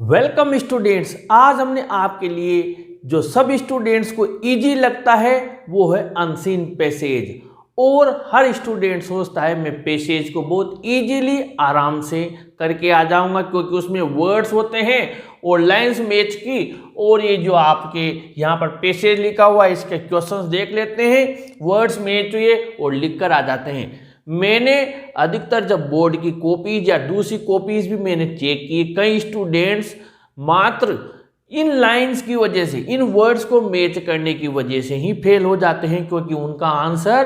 Welcome students. आज हमने आपके लिए जो सब स्टूडेंट्स को इजी लगता है वो है अनसीन पैसेज। और हर स्टूडेंट सोचता है मैं पैसेज को बहुत इजीली आराम से करके आ जाऊंगा, क्योंकि उसमें वर्ड्स होते हैं और लाइंस मैच की। और ये जो आपके यहाँ पर पैसेज लिखा हुआ है इसके क्वेश्चंस देख लेते हैं, वर्ड्स मैच हुए और लिख कर आ जाते हैं। मैंने अधिकतर जब बोर्ड की कॉपीज या दूसरी कॉपीज भी मैंने चेक की, कई स्टूडेंट्स मात्र इन लाइंस की वजह से, इन वर्ड्स को मैच करने की वजह से ही फेल हो जाते हैं, क्योंकि उनका आंसर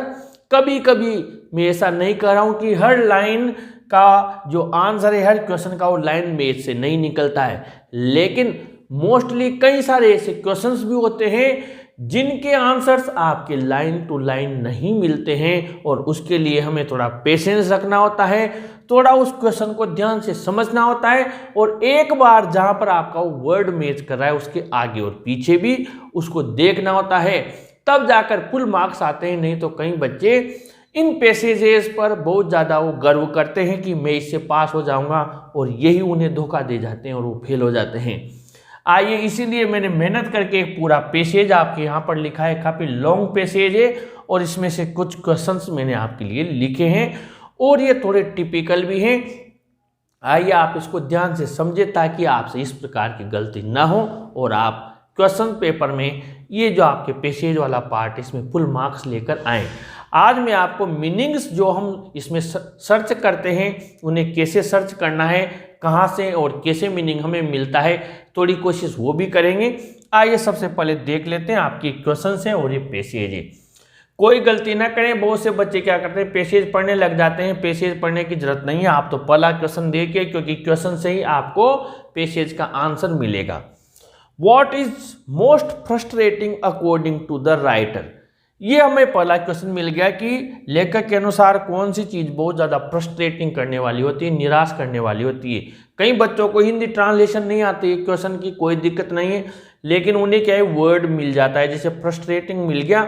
कभी कभी, मैं ऐसा नहीं कह रहा हूं कि हर लाइन का जो आंसर है हर क्वेश्चन का वो लाइन मैच से नहीं निकलता है, लेकिन मोस्टली कई सारे ऐसे क्वेश्चंस भी होते हैं जिनके आंसर्स आपके लाइन टू लाइन नहीं मिलते हैं। और उसके लिए हमें थोड़ा पेशेंस रखना होता है, थोड़ा उस क्वेश्चन को ध्यान से समझना होता है, और एक बार जहां पर आपका वो वर्ड मैच कर रहा है उसके आगे और पीछे भी उसको देखना होता है, तब जाकर फुल मार्क्स आते हैं। नहीं तो कई बच्चे इन पैसेजेस पर बहुत ज़्यादा वो गर्व करते हैं कि मैं इससे पास हो जाऊंगा, और यही उन्हें धोखा दे जाते हैं और वो फेल हो जाते हैं। आइए, इसीलिए मैंने मेहनत करके एक पूरा पैसेज आपके यहाँ पर लिखा है, काफ़ी लॉन्ग पैसेज है और इसमें से कुछ क्वेश्चंस मैंने आपके लिए लिखे हैं और ये थोड़े टिपिकल भी हैं। आइए आप इसको ध्यान से समझे ताकि आपसे इस प्रकार की गलती ना हो और आप क्वेश्चन पेपर में ये जो आपके पैसेज वाला पार्ट इसमें फुल मार्क्स लेकर आएँ। आज मैं आपको मीनिंग्स जो हम इसमें सर्च करते हैं उन्हें कैसे सर्च करना है, कहाँ से और कैसे मीनिंग हमें मिलता है, थोड़ी कोशिश वो भी करेंगे। आइए सबसे पहले देख लेते हैं आपके क्वेश्चन है और ये पैसेज है। कोई गलती ना करें, बहुत से बच्चे क्या करते हैं पैसेज पढ़ने लग जाते हैं। पैसेज पढ़ने की जरूरत नहीं है, आप तो पहला क्वेश्चन देखिए, क्योंकि क्वेश्चन से ही आपको पैसेज का आंसर मिलेगा। What is most frustrating according to the writer. ये हमें पहला क्वेश्चन मिल गया कि लेखक के अनुसार कौन सी चीज़ बहुत ज़्यादा फ्रस्ट्रेटिंग करने वाली होती है, निराश करने वाली होती है। कई बच्चों को हिंदी ट्रांसलेशन नहीं आती है क्वेश्चन की, कोई दिक्कत नहीं है, लेकिन उन्हें क्या है वर्ड मिल जाता है, जैसे फ्रस्ट्रेटिंग मिल गया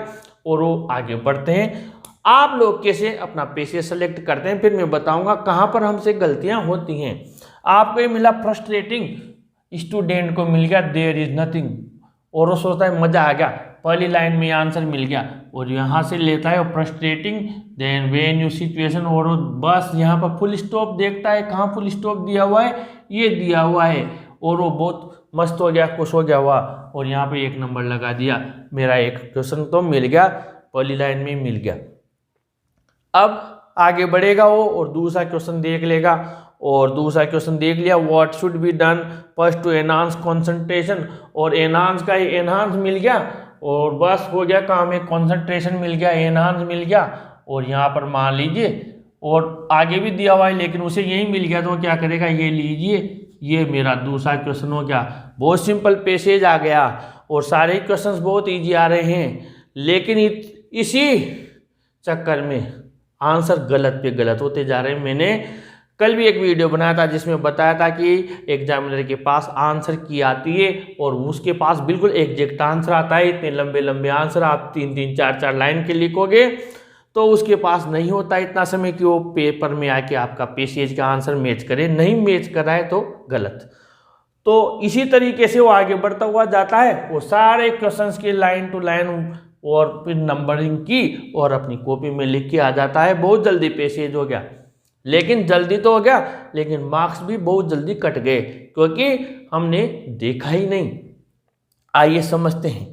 और वो आगे बढ़ते हैं। आप लोग कैसे अपना पैसेज सेलेक्ट करते हैं फिर मैं बताऊँगा कहाँ पर हमसे गलतियाँ होती हैं। आपको ये मिला फ्रस्ट्रेटिंग, स्टूडेंट को मिल गया देयर इज नथिंग, और वो सोचता है मज़ा आ गया, पहली लाइन में आंसर मिल गया, और यहाँ से लेता है frustrating then when you situation, और बस यहाँ पर फुल स्टॉप देखता है, कहाँ फुल स्टॉप दिया हुआ है, ये दिया हुआ है, और वो बहुत मस्त हो गया, खुश हो गया हुआ, और यहाँ पे 1 नंबर लगा दिया। मेरा एक क्वेश्चन तो मिल गया, पहली लाइन में मिल गया। अब आगे बढ़ेगा वो और दूसरा क्वेश्चन देख लेगा, और दूसरा क्वेश्चन देख लिया, what should be done first to enhance concentration, और एनहांस का एनहांस मिल गया और बस हो गया काम है, कंसंट्रेशन मिल गया, एनहांस मिल गया, और यहाँ पर मान लीजिए और आगे भी दिया हुआ है लेकिन उसे यही मिल गया तो क्या करेगा, ये लीजिए, ये मेरा दूसरा क्वेश्चन हो गया। बहुत सिंपल पैसेज आ गया और सारे क्वेश्चंस बहुत ईजी आ रहे हैं, लेकिन इसी चक्कर में आंसर गलत पे गलत होते जा रहे हैं। मैंने कल भी एक वीडियो बनाया था जिसमें बताया था कि एग्जामिनर के पास आंसर की आती है और उसके पास बिल्कुल एग्जैक्ट आंसर आता है, इतने लंबे लंबे आंसर आप 3-3 4-4 लाइन के लिखोगे तो उसके पास नहीं होता इतना समय कि वो पेपर में आके आपका पैसेज का आंसर मैच करे। नहीं मैच कर रहा है तो गलत। तो इसी तरीके से वो आगे बढ़ता हुआ जाता है, वो सारे क्वेश्चंस की लाइन टू लाइन और फिर नंबरिंग की और अपनी कॉपी में लिख के आ जाता है। बहुत जल्दी पैसेज हो गया, लेकिन जल्दी तो हो गया लेकिन मार्क्स भी बहुत जल्दी कट गए क्योंकि हमने देखा ही नहीं। आइए समझते हैं,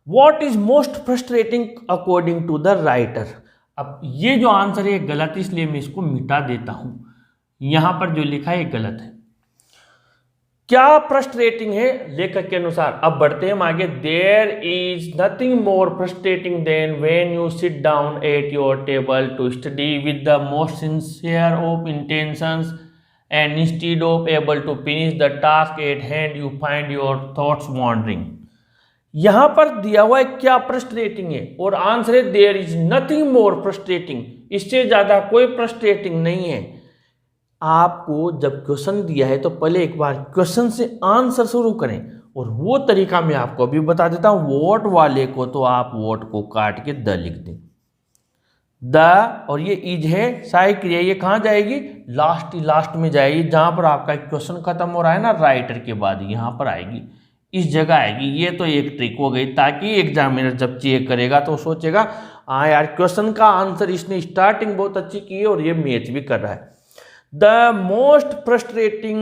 what is most frustrating according to the writer. अब ये जो आंसर है गलत, इसलिए मैं इसको मिटा देता हूं। यहां पर जो लिखा है गलत है। क्या फ्रस्ट्रेटिंग है लेखक के अनुसार। अब बढ़ते हैं हम आगे। There is nothing more frustrating then when you sit down at your table to study with the most sincere of intentions and instead of able to finish the task at hand you find your thoughts wandering. यहां पर दिया हुआ है क्या frustrating है और answer है there is nothing more frustrating. इससे ज्यादा कोई फ्रस्ट्रेटिंग नहीं है। आपको जब क्वेश्चन दिया है तो पहले एक बार क्वेश्चन से आंसर शुरू करें, और वो तरीका मैं आपको अभी बता देता हूं। वोट वाले को तो आप वोट को काट के द लिख दें, द और ये इज है सहायक क्रिया, ये कहाँ जाएगी, लास्ट में जाएगी, जहाँ पर आपका क्वेश्चन खत्म हो रहा है ना राइटर के बाद यहाँ पर आएगी, इस जगह आएगी। ये तो एक ट्रिक हो गई ताकि एग्जामिनर जब चेक करेगा तो सोचेगा हाँ यार क्वेश्चन का आंसर इसने स्टार्टिंग बहुत अच्छी की है और ये मैच भी कर रहा है। द मोस्ट फ्रस्ट्रेटिंग,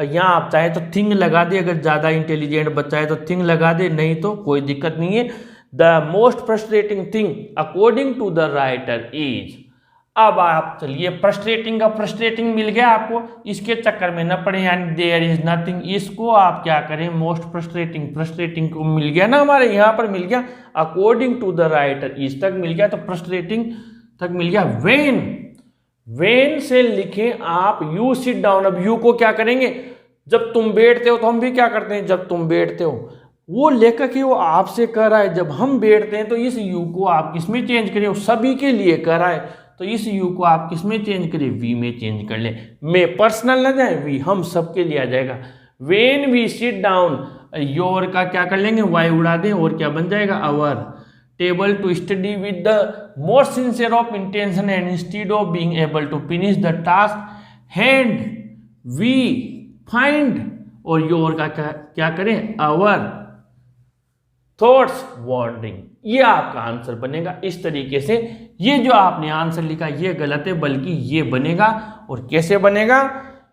यहाँ आप चाहे तो थिंग लगा दे, अगर ज़्यादा इंटेलिजेंट बच्चा है तो थिंग लगा दे, नहीं तो कोई दिक्कत नहीं है। The most frustrating thing according to the writer is. अब आप चलिए फ्रस्ट्रेटिंग का फ्रस्ट्रेटिंग मिल गया आपको, इसके चक्कर में न पड़े, यानी देयर इज नथिंग, इसको आप क्या करें मोस्ट फ्रस्ट्रेटिंग को मिल गया ना, हमारे यहाँ पर मिल गया according to the writer is तक मिल गया, तो फ्रस्ट्रेटिंग तक मिल गया। वेन से लिखें आप यू सिट डाउन। अब यू को क्या करेंगे, जब तुम बैठते हो तो हम भी क्या करते हैं, जब तुम बैठते हो, वो लेखक है वो आपसे कह रहा है, जब हम बैठते हैं तो इस यू को आप किसमें चेंज करें, वो सभी के लिए कह रहा है, तो इस यू को आप किसमें चेंज करें, वी में चेंज कर ले, में पर्सनल न जाए, वी हम सबके लिए आ जाएगा। When we sit down, your का क्या कर लेंगे, वाई उड़ा दें और क्या बन जाएगा, our table to study with the more sincere of intention and instead of being able to finish the task hand we find, और योर का क्या करें, आवर थॉट्स वॉन्डरिंग। ये आपका आंसर बनेगा इस तरीके से। ये जो आपने आंसर लिखा ये गलत है, बल्कि ये बनेगा, और कैसे बनेगा,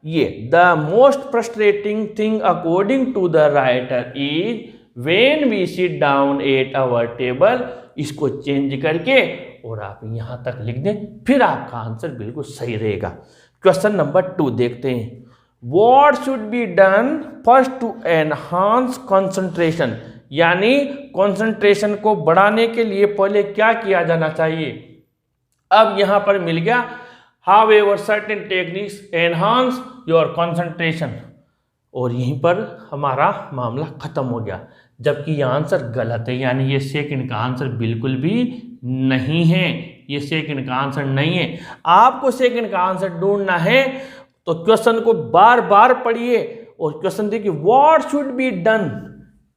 ये the most frustrating thing according to the writer is when we sit down at our table, इसको चेंज करके और आप यहां तक लिख दें, फिर आपका आंसर बिल्कुल सही रहेगा। क्वेश्चन नंबर 2 देखते हैं। What should be done first to enhance concentration, यानी कंसंट्रेशन को बढ़ाने के लिए पहले क्या किया जाना चाहिए। अब यहां पर मिल गया however certain techniques enhance your concentration, और यहीं पर हमारा मामला खत्म हो गया, जबकि यह आंसर गलत है, यानी ये सेकंड का आंसर बिल्कुल भी नहीं है, ये सेकंड का आंसर नहीं है। आपको सेकंड का आंसर ढूंढना है तो क्वेश्चन को बार बार पढ़िए और क्वेश्चन देखिए, व्हाट शुड बी डन,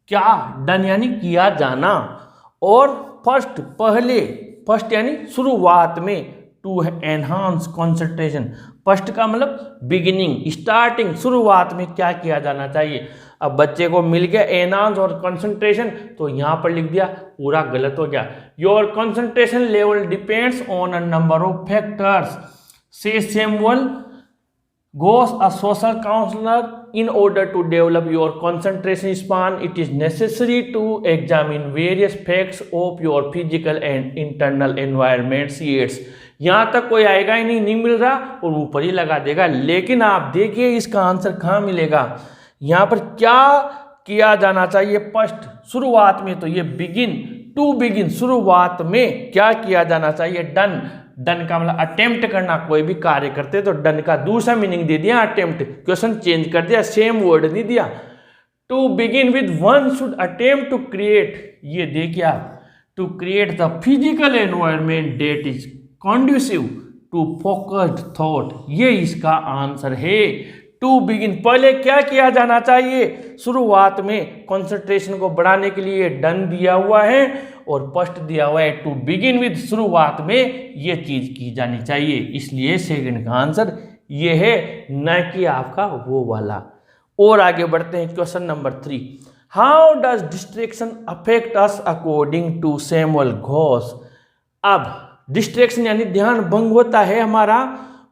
क्या डन यानी किया जाना, और फर्स्ट पहले, फर्स्ट यानी शुरुआत में, टू एनहांस कंसंट्रेशन, फर्स्ट का मतलब बिगिनिंग, स्टार्टिंग, शुरुआत में क्या किया जाना चाहिए। अब बच्चे को मिल गया एनहांस और कंसंट्रेशन, तो यहां पर लिख दिया, पूरा गलत हो गया। Your concentration level depends on a number of factors से Samuel Goes a social counselor. In order to develop your concentration span, it is necessary to examine various facts of your physical and internal environment. Yes. यहाँ तक कोई आएगा ही नहीं मिल रहा और ऊपर ही लगा देगा, लेकिन आप देखिए इसका आंसर कहाँ मिलेगा। यहाँ पर क्या किया जाना चाहिए, फर्स्ट शुरुआत में, तो ये बिगिन, टू बिगिन, शुरुआत में क्या किया जाना चाहिए, डन। डन का मतलब अटेम्प्ट करना, कोई भी कार्य करते तो डन का दूसरा मीनिंग दे दिया अटेम्प्ट, क्वेश्चन चेंज कर दिया, सेम वर्ड नहीं दिया। To begin with one should attempt to create, ये देखिए आप, to create the physical environment that is conducive to focused thought, ये इसका आंसर है। टू बिगिन, पहले क्या किया जाना चाहिए, शुरुआत में कंसंट्रेशन को बढ़ाने के लिए डन दिया हुआ है और फर्स्ट दिया हुआ है टू बिगिन विद, शुरुआत में ये चीज की जानी चाहिए, इसलिए सेकंड का आंसर ये है, न कि आपका वो वाला। और आगे बढ़ते हैं, question number 3। How does distraction affect us according to Samuel Ghosh. अब डिस्ट्रैक्शन यानी ध्यान भंग होता है हमारा,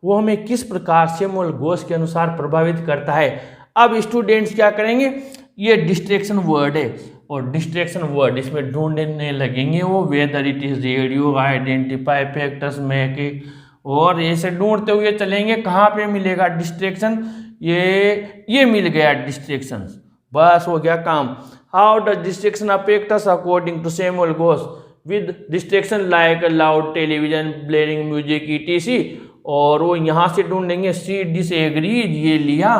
वो हमें किस प्रकार सैमुअल घोष के अनुसार प्रभावित करता है। अब स्टूडेंट्स क्या करेंगे, ये डिस्ट्रैक्शन वर्ड है और डिस्ट्रैक्शन वर्ड इसमें ढूंढने लगेंगे वो, weather it is radio, identify factors में, और ऐसे ढूंढते हुए चलेंगे कहाँ पे मिलेगा डिस्ट्रैक्शन, ये मिल गया डिस्ट्रैक्शन, बस हो गया काम। How does distraction affect us according to Samuel Ghosh, with distraction like loud television, blaring music, ETC, और वो यहाँ से ढूंढेंगे सी डिसएग्रीड, ये लिया,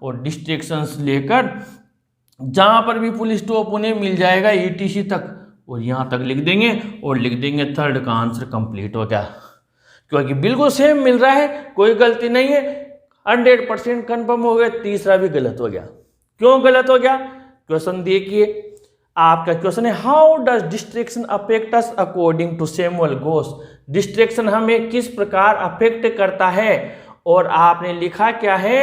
और डिस्ट्रैक्शंस लेकर जहाँ पर भी फुल स्टॉप उन्हें मिल जाएगा ईटीसी तक, और यहाँ तक लिख देंगे और लिख देंगे थर्ड का आंसर कंप्लीट हो गया, क्योंकि बिल्कुल सेम मिल रहा है, कोई गलती नहीं है, 100% कन्फर्म हो गया। तीसरा भी गलत हो गया, क्यों गलत हो गया, क्वेश्चन देखिए, आपका क्वेश्चन है how does distraction affect us according to Samuel Ghosh. Distraction हमें किस प्रकार अफेक्ट करता है, और आपने लिखा क्या है,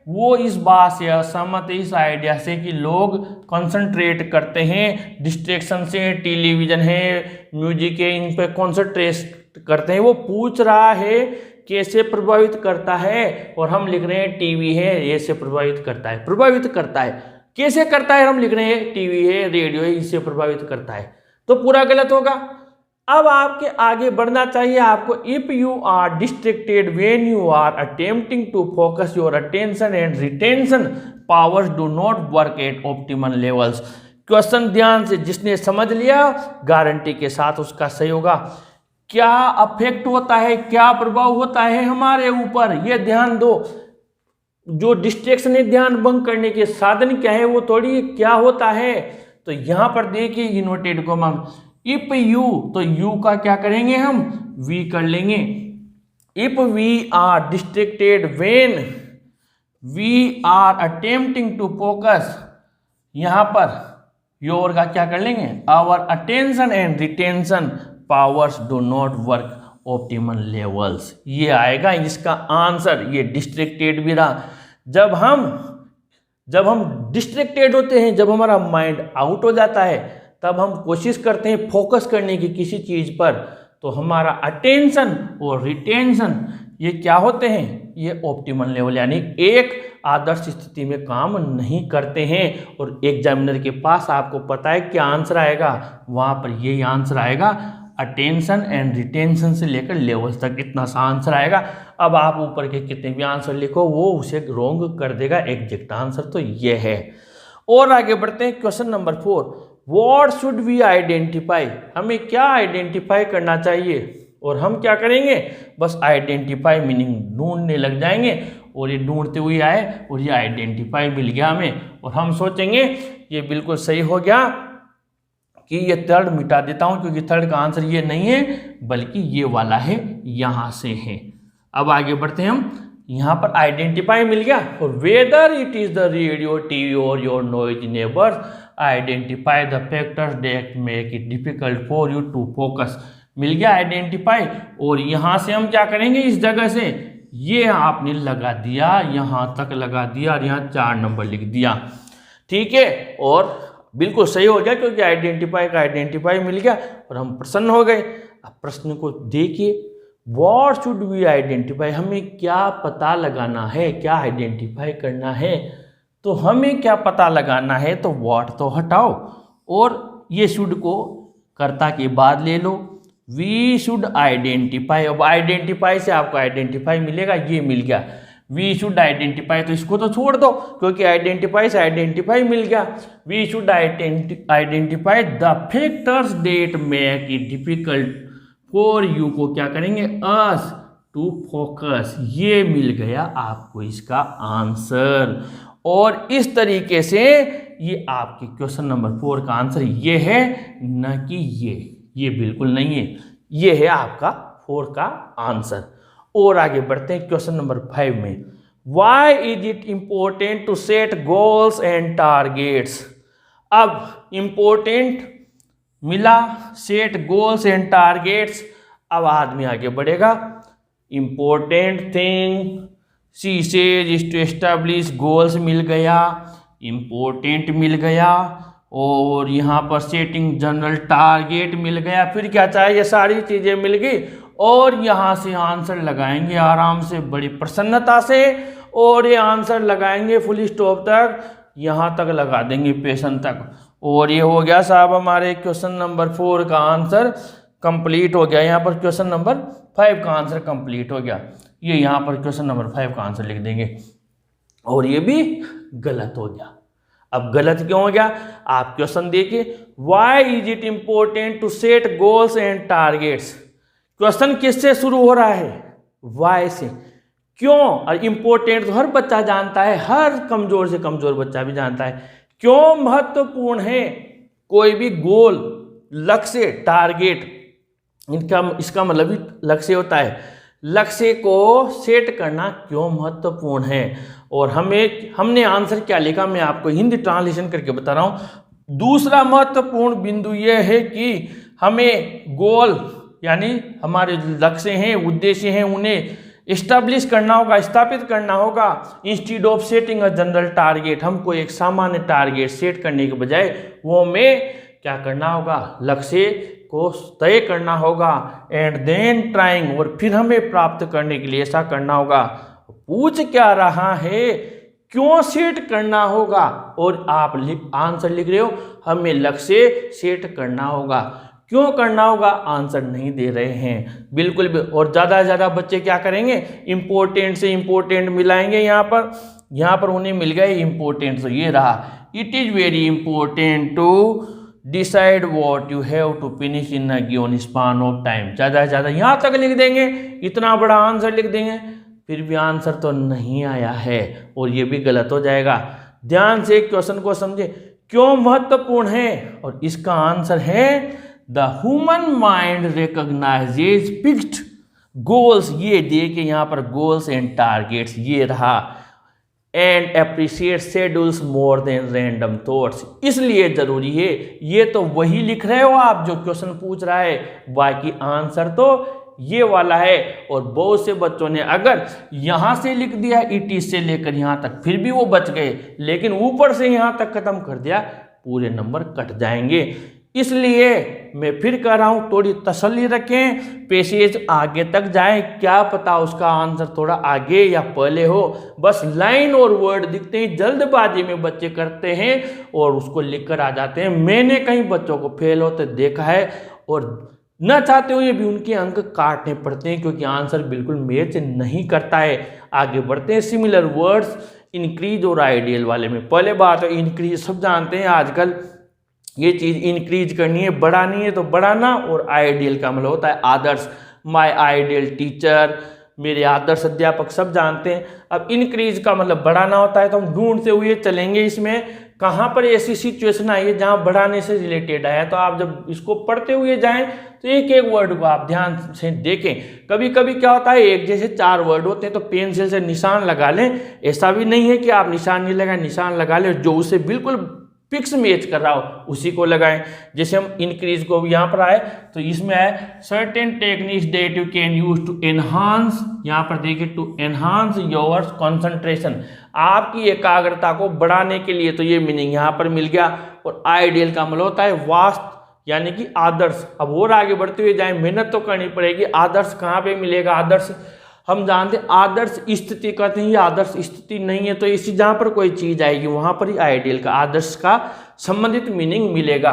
वो इस बात से असहमत है, इस आइडिया से कि लोग कंसंट्रेट करते हैं डिस्ट्रैक्शन से, टेलीविजन है, म्यूजिक है, इन पे कंसंट्रेट करते हैं। वो पूछ रहा है कैसे प्रभावित करता है, और हम लिख रहे हैं टीवी है ऐसे प्रभावित करता है। प्रभावित करता है कैसे करता है, हम लिख रहे हैं टीवी है, रेडियो है, इससे प्रभावित करता है, तो पूरा गलत होगा। अब आपके आगे बढ़ना चाहिए आपको। If you are distracted when you are attempting to focus your attention and retention powers do not work at optimal levels. Question ध्यान से जिसने समझ लिया गारंटी के साथ उसका सही होगा। क्या अफेक्ट होता है, क्या प्रभाव होता है हमारे ऊपर, ये ध्यान दो। जो डिस्ट्रैक्शन है, ध्यान भंग करने के साधन क्या है, वो थोड़ी क्या होता है। तो यहां पर देखिए इन्वर्टेड कॉमा, इफ यू, तो यू का क्या करेंगे हम, वी कर लेंगे। If we are distracted when we are attempting to focus, यहां पर योर का क्या कर लेंगे, our attention and retention powers do not work optimal levels, ये आएगा इसका आंसर। ये डिस्ट्रैक्टेड भी रहा। जब हम डिस्ट्रैक्टेड होते हैं, जब हमारा माइंड आउट हो जाता है, तब हम कोशिश करते हैं फोकस करने की किसी चीज पर, तो हमारा अटेंशन और रिटेंशन ये क्या होते हैं, ये ऑप्टिमल लेवल यानी एक आदर्श स्थिति में काम नहीं करते हैं। और एग्जामिनर के पास आपको पता है क्या आंसर आएगा, वहां पर यही आंसर आएगा, अटेंशन एंड रिटेंशन से लेकर लेवल्स तक इतना सा आंसर आएगा। अब आप ऊपर के कितने भी आंसर लिखो वो उसे रॉन्ग कर देगा, एग्जैक्ट आंसर तो ये है। और आगे बढ़ते हैं question number 4, what should we identify, हमें क्या आइडेंटिफाई करना चाहिए। और हम क्या करेंगे, बस आइडेंटिफाई मीनिंग ढूंढने लग जाएंगे, और ये ढूंढते हुए आए और ये आइडेंटिफाई मिल गया हमें, और हम सोचेंगे ये बिल्कुल सही हो गया कि ये थर्ड मिटा देता हूं, क्योंकि थर्ड का आंसर ये नहीं है बल्कि ये वाला है, यहां से है। अब आगे बढ़ते हैं हम, यहां पर आइडेंटिफाई मिल गया, और whether it is the radio, TV और your noise neighbours, identify the factors that make it difficult for you to focus, मिल गया आइडेंटिफाई। और यहां से हम क्या करेंगे, इस जगह से ये आपने लगा दिया, यहां तक लगा दिया, और यहां 4 नंबर लिख दिया, ठीक है। और बिल्कुल सही हो गया, क्योंकि आइडेंटिफाई का आइडेंटिफाई मिल गया और हम प्रसन्न हो गए। अब प्रश्न को देखिए, व्हाट शुड वी आइडेंटिफाई, हमें क्या पता लगाना है, क्या आइडेंटिफाई करना है। तो हमें क्या पता लगाना है, तो व्हाट तो हटाओ और ये शुड को कर्ता के बाद ले लो, वी शुड आइडेंटिफाई। अब आइडेंटिफाई से आपको आइडेंटिफाई मिलेगा, ये मिल गया, वी शुड आइडेंटिफाई, तो इसको तो छोड़ दो क्योंकि आइडेंटिफाई से आइडेंटिफाई मिल गया। We should identify the factors that make it difficult for you, को क्या करेंगे, अस टू फोकस, ये मिल गया आपको इसका आंसर। और इस तरीके से ये आपके क्वेश्चन नंबर 4 का आंसर ये है, न कि ये बिल्कुल नहीं है, ये है आपका 4 का आंसर। और आगे बढ़ते हैं क्वेश्चन नंबर 5 में, why is it important to set goals and targets. अब इंपॉर्टेंट मिला, सेट गोल्स एंड टारगेट्स, अब आदमी आगे बढ़ेगा। Important thing she says to establish goals मिल गया, इंपॉर्टेंट मिल गया, और यहाँ पर सेटिंग जनरल टारगेट मिल गया। फिर क्या चाहिए, सारी चीज़ें मिल गई, और यहाँ से आंसर लगाएंगे आराम से, बड़ी प्रसन्नता से, और ये आंसर लगाएंगे फुल स्टॉप तक, यहाँ तक लगा देंगे पेशन तक। और ये हो गया साहब हमारे क्वेश्चन नंबर 4 का आंसर कंप्लीट हो गया। यहाँ पर क्वेश्चन नंबर 5 का आंसर कंप्लीट हो गया, ये यहाँ पर क्वेश्चन नंबर 5 का आंसर लिख देंगे, और ये भी गलत हो गया। अब गलत क्यों हो गया, आप क्वेश्चन देखिए, why is it important to set goals and targets. Question किससे शुरू हो रहा है, वाई से, क्यों। और इंपॉर्टेंट तो हर बच्चा जानता है, हर कमजोर से कमजोर बच्चा भी जानता है। क्यों महत्वपूर्ण है कोई भी गोल, लक्ष्य, टारगेट, इसका मतलब भी लक्ष्य होता है, लक्ष्य को सेट करना क्यों महत्वपूर्ण है। और हमने आंसर क्या लिखा, मैं आपको हिंदी ट्रांसलेशन करके बता रहा हूँ। दूसरा महत्वपूर्ण बिंदु यह है कि हमें गोल यानी हमारे लक्ष्य हैं, उद्देश्य हैं, उन्हें इस्टेब्लिश करना होगा, स्थापित करना होगा। Instead of setting a general target, हमको एक सामान्य टारगेट सेट करने के बजाय वो हमें क्या करना होगा, लक्ष्य को तय करना होगा। एंड देन ट्राइंग, और फिर हमें प्राप्त करने के लिए ऐसा करना होगा। पूछ क्या रहा है, क्यों सेट करना होगा, और आप आंसर लिख रहे हो, हमें लक्ष्य सेट करना होगा। क्यों करना होगा, आंसर नहीं दे रहे हैं बिल्कुल भी। और ज़्यादा से ज़्यादा बच्चे क्या करेंगे, इंपॉर्टेंट से इंपॉर्टेंट मिलाएंगे। यहाँ पर उन्हें मिल गए इंपॉर्टेंट, तो ये रहा, it is very important to decide what you have to finish in a given span of time. ज़्यादा से ज़्यादा यहाँ तक लिख देंगे, इतना बड़ा आंसर लिख देंगे, फिर भी आंसर तो नहीं आया है, और ये भी गलत हो जाएगा। ध्यान से क्वेश्चन को समझे, क्यों महत्वपूर्ण है, और इसका आंसर है the human mind recognises fixed goals, ये देखिए यहाँ पर गोल्स एंड टारगेट्स, ये रहा, and appreciate schedules more than random thoughts. इसलिए जरूरी है, ये तो वही लिख रहे हो आप जो क्वेश्चन पूछ रहा है, बाकी आंसर तो ये वाला है। और बहुत से बच्चों ने अगर यहां से लिख दिया इट इज से लेकर यहां तक, फिर भी वो बच गए, लेकिन ऊपर से यहां तक खत्म कर दिया, पूरे नंबर कट जाएंगे। इसलिए मैं फिर कह रहा हूं, थोड़ी तसल्ली रखें, पैसेज आगे तक जाए, क्या पता उसका आंसर थोड़ा आगे या पहले हो। बस लाइन और वर्ड दिखते हैं, जल्दबाजी में बच्चे करते हैं और उसको लिखकर आ जाते हैं। मैंने कई बच्चों को फेल होते देखा है, और न चाहते हुए भी उनके अंक काटने पड़ते हैं, क्योंकि आंसर बिल्कुल मैच नहीं करता है। आगे बढ़ते हैं, सिमिलर वर्ड्स इंक्रीज और आइडियल वाले में। पहले बात है इंक्रीज, सब जानते हैं आजकल ये चीज़ इंक्रीज करनी है, बढ़ानी है तो बढ़ाना, और आइडियल का मतलब होता है आदर्श, माय आइडियल टीचर, मेरे आदर्श अध्यापक, सब जानते हैं। अब इंक्रीज का मतलब बढ़ाना होता है, तो हम ढूंढते हुए चलेंगे इसमें कहाँ पर ऐसी सिचुएशन आई है जहाँ बढ़ाने से रिलेटेड आया। तो आप जब इसको पढ़ते हुए जाएं तो एक एक वर्ड को आप ध्यान से देखें। कभी कभी क्या होता है, एक जैसे 4 वर्ड होते हैं तो पेंसिल से निशान लगा लें। ऐसा भी नहीं है कि आप निशान नहीं लगाएं, निशान लगा लें, जो उसे बिल्कुल फिक्स मैच कर रहा हो उसी को लगाएं। जैसे हम इंक्रीज को यहाँ पर आए तो इसमें है certain techniques that you can use to enhance, यहाँ पर देखिए टू एनहांस योर कंसंट्रेशन, आपकी एकाग्रता को बढ़ाने के लिए, तो ये मीनिंग यहाँ पर मिल गया। और आइडियल का मतलब होता है वास्त, यानी कि आदर्श। अब और आगे बढ़ते हुए जाए, मेहनत तो करनी पड़ेगी। आदर्श कहाँ पे मिलेगा, आदर्श हम जानते हैं आदर्श स्थिति कहते हैं, ये आदर्श स्थिति नहीं है, तो इसी जहाँ पर कोई चीज़ आएगी वहाँ पर ही आइडियल का, आदर्श का संबंधित मीनिंग मिलेगा।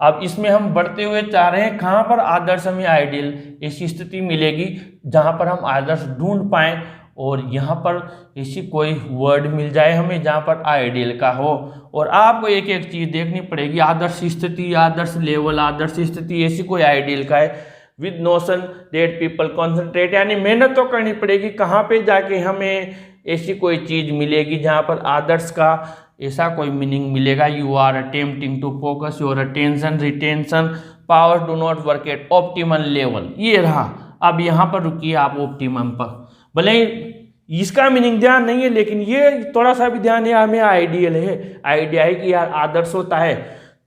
अब इसमें हम बढ़ते हुए चाह रहे हैं कहाँ पर आदर्श हमें आइडियल ऐसी स्थिति मिलेगी जहाँ पर हम आदर्श ढूंढ पाएँ, और यहाँ पर ऐसी कोई वर्ड मिल जाए हमें जहाँ पर आइडियल का हो। और आपको एक एक चीज़ देखनी पड़ेगी, आदर्श स्थिति, आदर्श लेवल, आदर्श स्थिति, ऐसी कोई आइडियल का है with notion that people concentrate, यानी मेहनत तो करनी पड़ेगी, कहाँ पे जाके हमें ऐसी कोई चीज़ मिलेगी जहाँ पर आदर्श का ऐसा कोई मीनिंग मिलेगा। You are attempting to focus your attention, retention power do not work at optimal level, ये रहा। अब यहाँ पर रुकिए आप ऑप्टिमम पर, भले ही इसका मीनिंग ध्यान नहीं है, लेकिन ये थोड़ा सा भी ध्यान है, हमें आइडियल है, आइडिया है कि यार आदर्श होता है।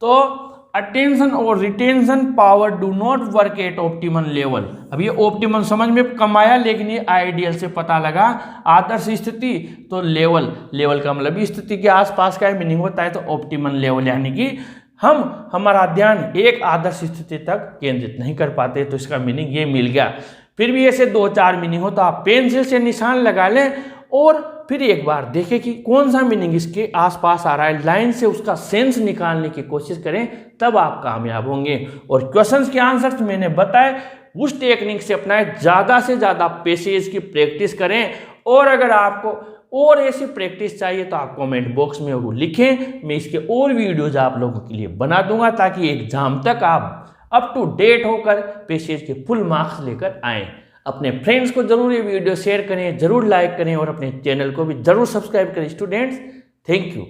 तो अटेंशन और retention power do not work at optimal level. अब ये ऑप्टिमल समझ में कम आया, लेकिन ये आइडियल से पता लगा। आदर्श स्थिति तो लेवल, लेवल का मतलब स्थिति के आसपास का मीनिंग होता है, तो ऑप्टिमल लेवल यानी कि हम हमारा ध्यान एक आदर्श स्थिति तक केंद्रित नहीं कर पाते, तो इसका मीनिंग ये मिल गया। फिर भी ऐसे 2-4 मीनिंग हो तो आप पेंसिल से निशान लगा लें और फिर एक बार देखें कि कौन सा मीनिंग इसके आसपास आ रहा है, लाइन से उसका सेंस निकालने की कोशिश करें, तब आप कामयाब होंगे। और क्वेश्चंस के आंसर्स मैंने बताए, उस टेक्निक से अपनाएं, ज़्यादा से ज़्यादा पैसेज की प्रैक्टिस करें। और अगर आपको और ऐसी प्रैक्टिस चाहिए तो आप कमेंट बॉक्स में वो लिखें, मैं इसके और वीडियोज आप लोगों के लिए बना दूंगा, ताकि एग्जाम तक आप अप टू डेट होकर पैसेज के फुल मार्क्स लेकर आएँ। अपने फ्रेंड्स को जरूर ये वीडियो शेयर करें, जरूर लाइक करें, और अपने चैनल को भी जरूर सब्सक्राइब करें स्टूडेंट्स। Thank you.